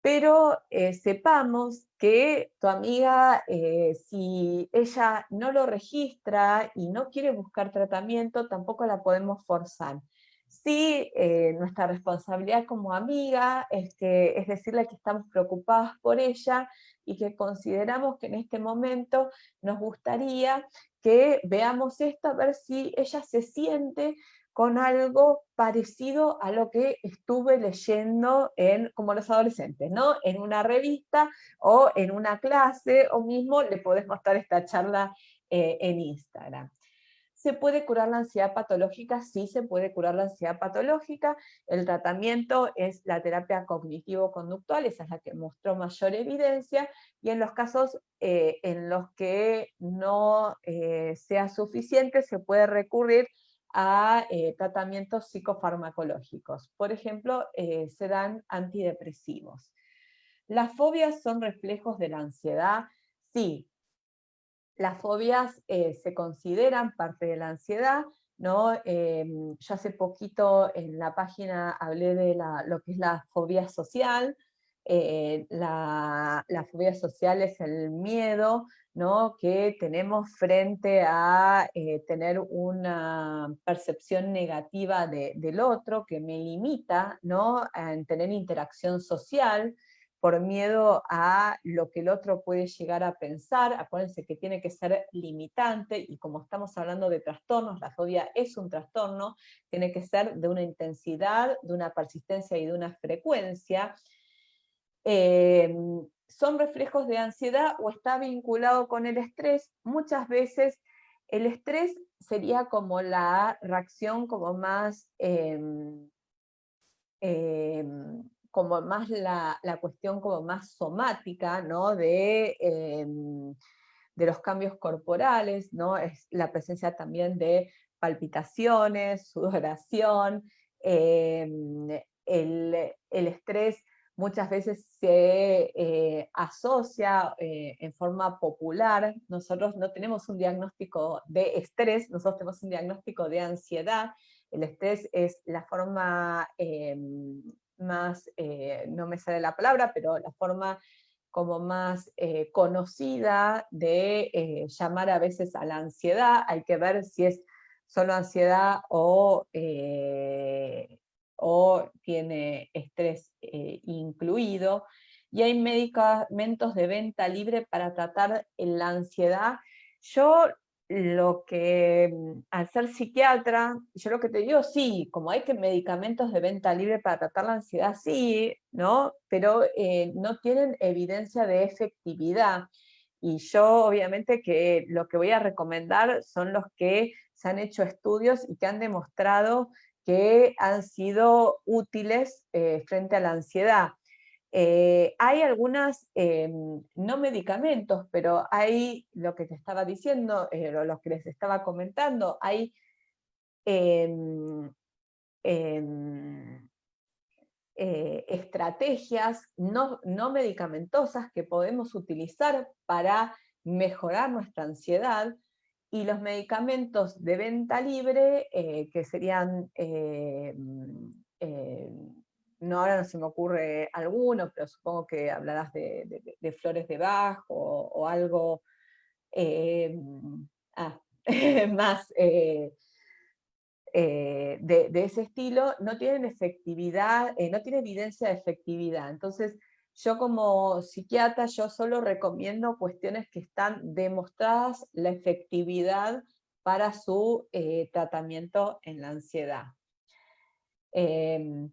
Pero sepamos que tu amiga, si ella no lo registra y no quiere buscar tratamiento, tampoco la podemos forzar. Sí, nuestra responsabilidad como amiga es decirle que estamos preocupadas por ella y que consideramos que en este momento nos gustaría que veamos esto, a ver si ella se siente con algo parecido a lo que estuve leyendo como los adolescentes, ¿no? En una revista o en una clase, o mismo le podés mostrar esta charla en Instagram. ¿Se puede curar la ansiedad patológica? Sí, se puede curar la ansiedad patológica. El tratamiento es la terapia cognitivo-conductual, esa es la que mostró mayor evidencia, y en los casos en los que no sea suficiente, se puede recurrir a tratamientos psicofarmacológicos. Por ejemplo, se dan antidepresivos. ¿Las fobias son reflejos de la ansiedad? Sí, las fobias se consideran parte de la ansiedad, ¿no? Yo hace poquito en la página hablé de lo que es la fobia social. La fobia social es el miedo, ¿no?, que tenemos frente a tener una percepción negativa del otro, que me limita, ¿no?, en tener interacción social, por miedo a lo que el otro puede llegar a pensar. Acuérdense que tiene que ser limitante, y como estamos hablando de trastornos, la fobia es un trastorno, tiene que ser de una intensidad, de una persistencia y de una frecuencia. ¿Son reflejos de ansiedad o está vinculado con el estrés? Muchas veces el estrés sería como la reacción como más como más la cuestión como más somática, ¿no?, de los cambios corporales, ¿no? Es la presencia también de palpitaciones, sudoración. El estrés muchas veces se asocia en forma popular. Nosotros no tenemos un diagnóstico de estrés, nosotros tenemos un diagnóstico de ansiedad. El estrés es la forma más, no me sale la palabra, pero la forma como más conocida de llamar a veces a la ansiedad. Hay que ver si es solo ansiedad o tiene estrés incluido. Y hay medicamentos de venta libre para tratar la ansiedad. Yo al ser psiquiatra, yo lo que te digo, sí, como hay que medicamentos de venta libre para tratar la ansiedad, sí, ¿no? Pero no tienen evidencia de efectividad. Y yo obviamente que lo que voy a recomendar son los que se han hecho estudios y que han demostrado que han sido útiles frente a la ansiedad. Hay algunas, no medicamentos, pero hay lo que te estaba diciendo, lo que les estaba comentando, hay em, em, estrategias no medicamentosas que podemos utilizar para mejorar nuestra ansiedad, y los medicamentos de venta libre, que serían, no, ahora no se me ocurre alguno, pero supongo que hablarás de flores de Bach o algo eh, ah, más de ese estilo, no tienen efectividad, no tiene evidencia de efectividad. Entonces, yo como psiquiatra, yo solo recomiendo cuestiones que están demostradas la efectividad para su tratamiento en la ansiedad. Em,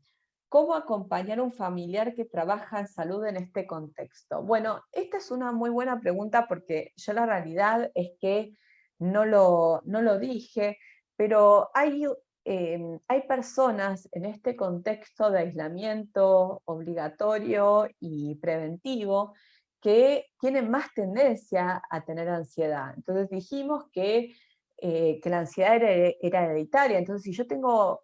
¿Cómo acompañar a un familiar que trabaja en salud en este contexto? Bueno, esta es una muy buena pregunta, porque yo la realidad es que no lo dije, pero hay hay personas en este contexto de aislamiento obligatorio y preventivo que tienen más tendencia a tener ansiedad. Entonces dijimos que la ansiedad era hereditaria. Entonces, si yo tengo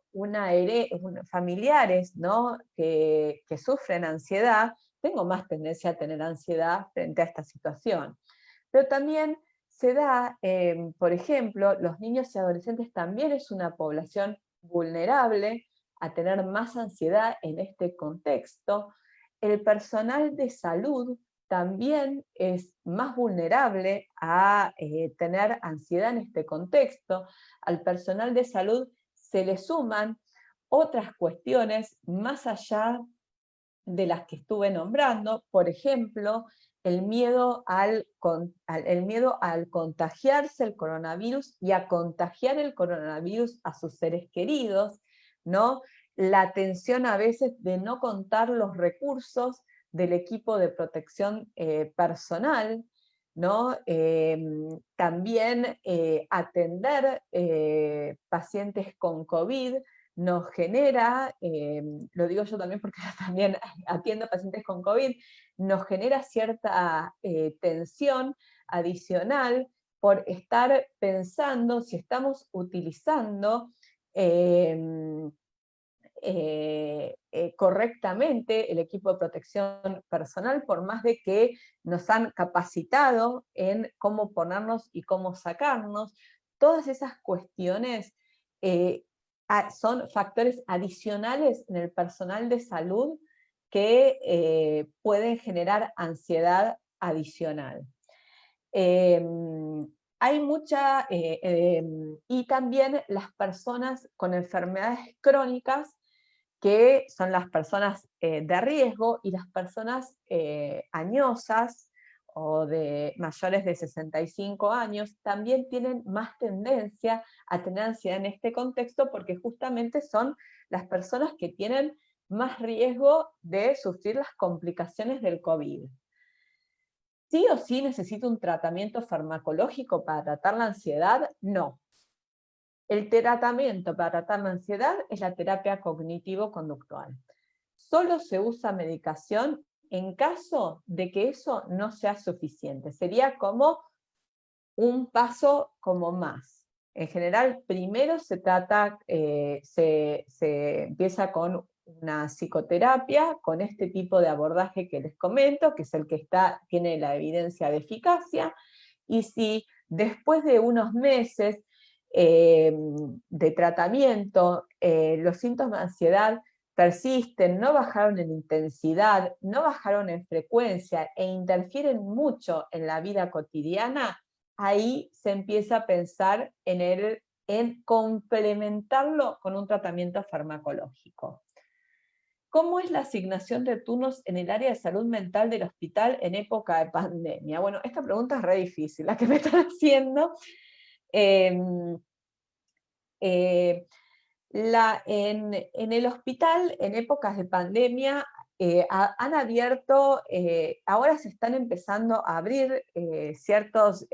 familiares, ¿no?, que sufren ansiedad, tengo más tendencia a tener ansiedad frente a esta situación. Pero también se da, por ejemplo, los niños y adolescentes también es una población vulnerable a tener más ansiedad en este contexto. El personal de salud también es más vulnerable a tener ansiedad en este contexto. Al personal de salud se le suman otras cuestiones más allá de las que estuve nombrando, por ejemplo, el miedo el miedo al contagiarse el coronavirus y a contagiar el coronavirus a sus seres queridos, ¿no? La tensión a veces de no contar los recursos del equipo de protección personal, ¿no? También atender pacientes con COVID nos genera, lo digo yo también porque también atiendo pacientes con COVID, nos genera cierta tensión adicional por estar pensando si estamos utilizando correctamente el equipo de protección personal, por más de que nos han capacitado en cómo ponernos y cómo sacarnos. Todas esas cuestiones son factores adicionales en el personal de salud que pueden generar ansiedad adicional. Hay mucha, y también las personas con enfermedades crónicas, que son las personas de riesgo, y las personas añosas o de mayores de 65 años, también tienen más tendencia a tener ansiedad en este contexto, porque justamente son las personas que tienen más riesgo de sufrir las complicaciones del COVID. ¿Sí o sí necesito un tratamiento farmacológico para tratar la ansiedad? No. El tratamiento para tratar la ansiedad es la terapia cognitivo-conductual. Solo se usa medicación en caso de que eso no sea suficiente. Sería como un paso como más. En general, primero se trata, se empieza con una psicoterapia, con este tipo de abordaje que les comento, que es el que tiene la evidencia de eficacia, y si después de unos meses de tratamiento los síntomas de ansiedad persisten, no bajaron en intensidad, no bajaron en frecuencia e interfieren mucho en la vida cotidiana, ahí se empieza a pensar en complementarlo con un tratamiento farmacológico. ¿Cómo es la asignación de turnos en el área de salud mental del hospital en época de pandemia? Bueno, esta pregunta es re difícil, la que me están haciendo. Em, eh, en el hospital, en épocas de pandemia, han abierto, ahora se están empezando a abrir ciertos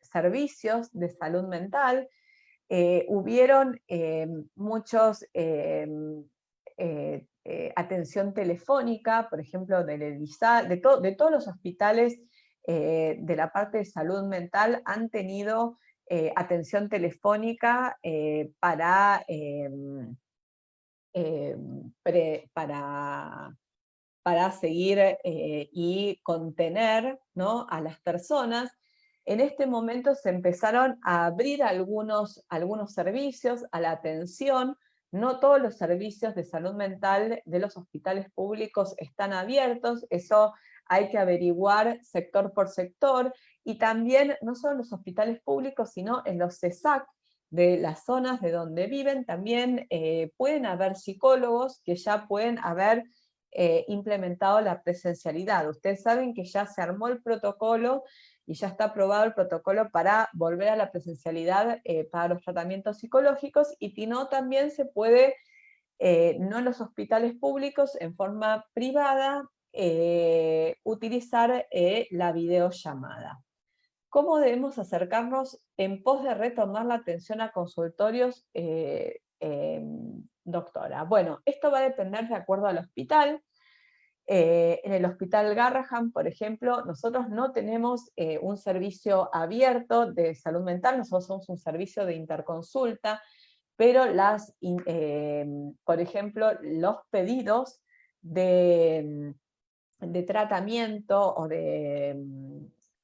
servicios de salud mental. Hubieron muchos atención telefónica, por ejemplo, del ELISA, de todos los hospitales de la parte de salud mental han tenido atención telefónica para seguir y contener, ¿no?, a las personas. En este momento se empezaron a abrir algunos servicios a la atención. No todos los servicios de salud mental de los hospitales públicos están abiertos, eso hay que averiguar sector por sector, y también no solo en los hospitales públicos, sino en los CESAC de las zonas de donde viven, también pueden haber psicólogos que ya pueden haber implementado la presencialidad. Ustedes saben que ya se armó el protocolo y ya está aprobado el protocolo para volver a la presencialidad para los tratamientos psicológicos, y si no, también se puede, no en los hospitales públicos, en forma privada, utilizar la videollamada. ¿Cómo debemos acercarnos en pos de retomar la atención a consultorios doctora? Bueno, esto va a depender de acuerdo al hospital. En el Hospital Garrahan, por ejemplo, nosotros no tenemos un servicio abierto de salud mental, nosotros somos un servicio de interconsulta, pero por ejemplo, los pedidos de tratamiento o de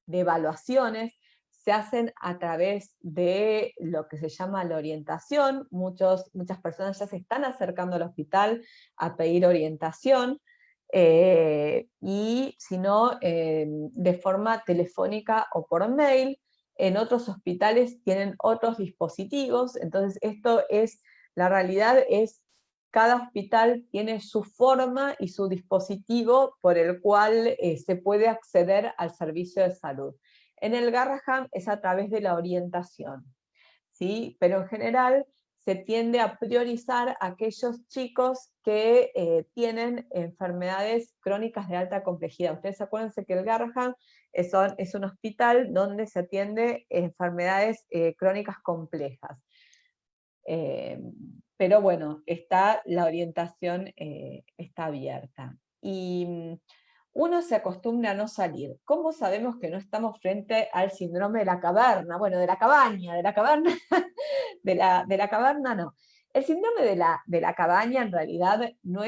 evaluaciones se hacen a través de lo que se llama la orientación. Muchas personas ya se están acercando al hospital a pedir orientación, y si no, de forma telefónica o por mail. En otros hospitales tienen otros dispositivos, entonces la realidad es, cada hospital tiene su forma y su dispositivo por el cual se puede acceder al servicio de salud. En el Garrahan es a través de la orientación, ¿sí? Pero en general se tiende a priorizar a aquellos chicos que tienen enfermedades crónicas de alta complejidad. Ustedes acuérdense que el Garrahan es un hospital donde se atiende enfermedades crónicas complejas. Pero bueno, la orientación está abierta. Y uno se acostumbra a no salir. ¿Cómo sabemos que no estamos frente al síndrome de la caverna? Bueno, de la cabaña, de la caverna, de la caverna no. El síndrome de la cabaña en realidad no no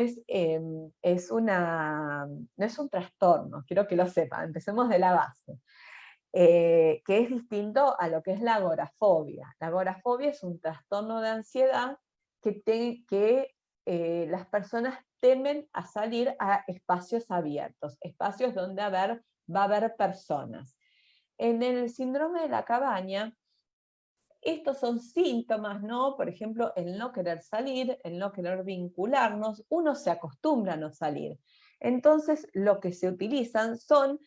es un trastorno, quiero que lo sepan, empecemos de la base. Que es distinto a lo que es la agorafobia. La agorafobia es un trastorno de ansiedad que las personas temen a salir a espacios abiertos, espacios donde va a haber personas. En el síndrome de la cabaña, estos son síntomas, ¿no? Por ejemplo, el no querer salir, el no querer vincularnos, uno se acostumbra a no salir. Entonces, lo que se utilizan son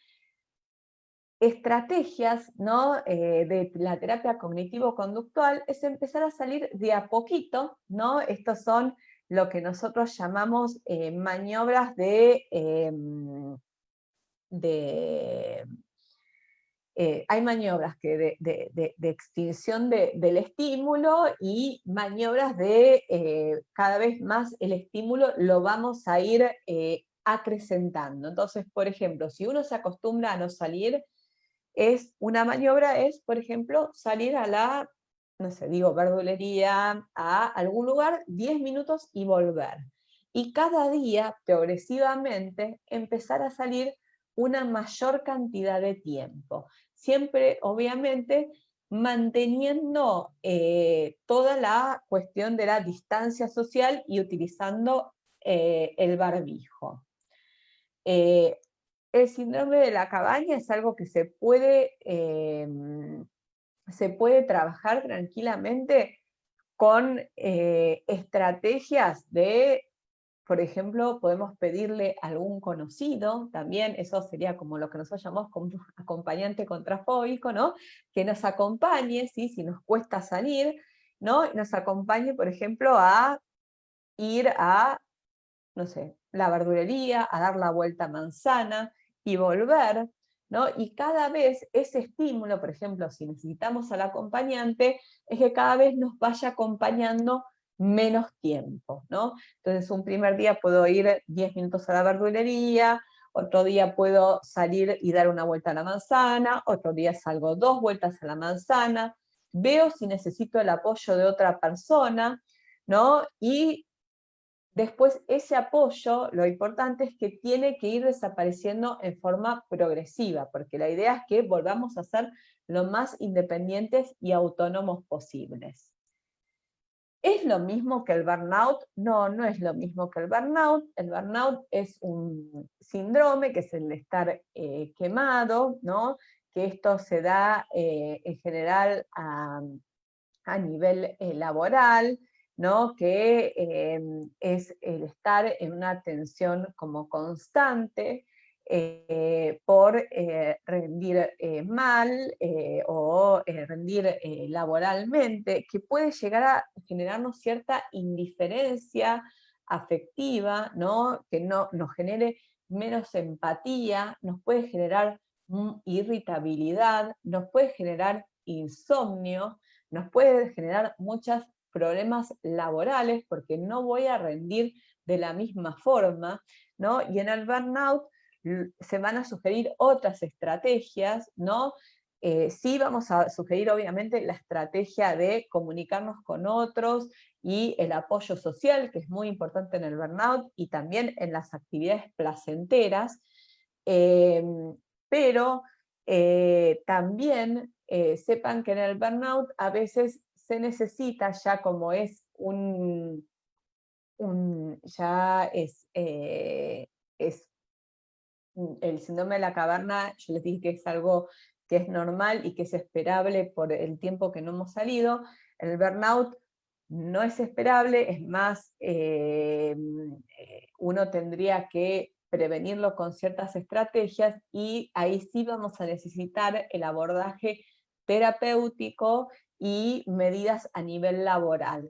estrategias, ¿no? De la terapia cognitivo-conductual, es empezar a salir de a poquito, ¿no? Estos son lo que nosotros llamamos maniobras hay maniobras de extinción del estímulo, y maniobras de cada vez más el estímulo lo vamos a ir acrecentando. Entonces, por ejemplo, si uno se acostumbra a no salir, una maniobra es, por ejemplo, salir a no sé, verdulería, a algún lugar, 10 minutos y volver. Y cada día, progresivamente, empezar a salir una mayor cantidad de tiempo. Siempre, obviamente, manteniendo toda la cuestión de la distancia social y utilizando el barbijo. El síndrome de la cabaña es algo que se puede trabajar tranquilamente con estrategias por ejemplo, podemos pedirle a algún conocido, también eso sería como lo que nosotros llamamos como acompañante contrafóbico, ¿no? Que nos acompañe, ¿sí? Si nos cuesta salir, ¿no? Nos acompañe, por ejemplo, a ir a, no sé, la verdulería, a dar la vuelta a manzana y volver, ¿no? Y cada vez ese estímulo, por ejemplo, si necesitamos al acompañante, es que cada vez nos vaya acompañando menos tiempo, ¿no? Entonces un primer día puedo ir 10 minutos a la verdulería, otro día puedo salir y dar una vuelta a la manzana, otro día salgo 2 vueltas a la manzana, veo si necesito el apoyo de otra persona, ¿no? Y después ese apoyo, lo importante es que tiene que ir desapareciendo en forma progresiva, porque la idea es que volvamos a ser lo más independientes y autónomos posibles. ¿Es lo mismo que el burnout? No, no es lo mismo que el burnout. El burnout es un síndrome que es el de estar quemado, ¿no? Que esto se da en general a nivel laboral, ¿no? Que es el estar en una tensión como constante por rendir mal o rendir laboralmente, que puede llegar a generarnos cierta indiferencia afectiva, ¿no? Que nos genere menos empatía, nos puede generar irritabilidad, nos puede generar insomnio, nos puede generar muchas problemas laborales porque no voy a rendir de la misma forma, ¿no? Y en el burnout se van a sugerir otras estrategias, ¿no? Sí vamos a sugerir obviamente la estrategia de comunicarnos con otros y el apoyo social, que es muy importante en el burnout, y también en las actividades placenteras, pero también sepan que en el burnout a veces se necesita, ya como es ya es el síndrome de la caverna, yo les dije que es algo que es normal y que es esperable por el tiempo que no hemos salido. El burnout no es esperable, es más, uno tendría que prevenirlo con ciertas estrategias y ahí sí vamos a necesitar el abordaje terapéutico y medidas a nivel laboral.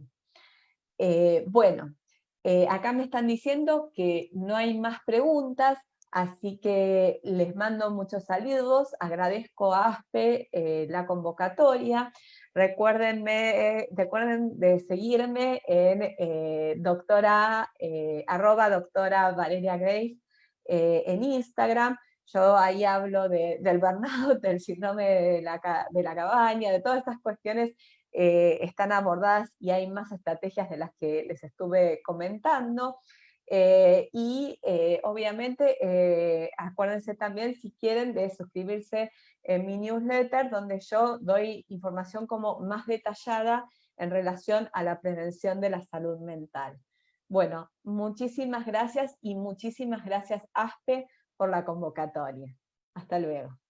Bueno, acá me están diciendo que no hay más preguntas, así que les mando muchos saludos, agradezco a ASPE la convocatoria. Recuerden de seguirme en @doctora Valeria Grace en Instagram. Yo ahí hablo del burnout, del síndrome de la cabaña, de todas estas cuestiones están abordadas y hay más estrategias de las que les estuve comentando. Obviamente, acuérdense también, si quieren, de suscribirse en mi newsletter, donde yo doy información como más detallada en relación a la prevención de la salud mental. Bueno, muchísimas gracias y muchísimas gracias, ASPE, por la convocatoria. Hasta luego.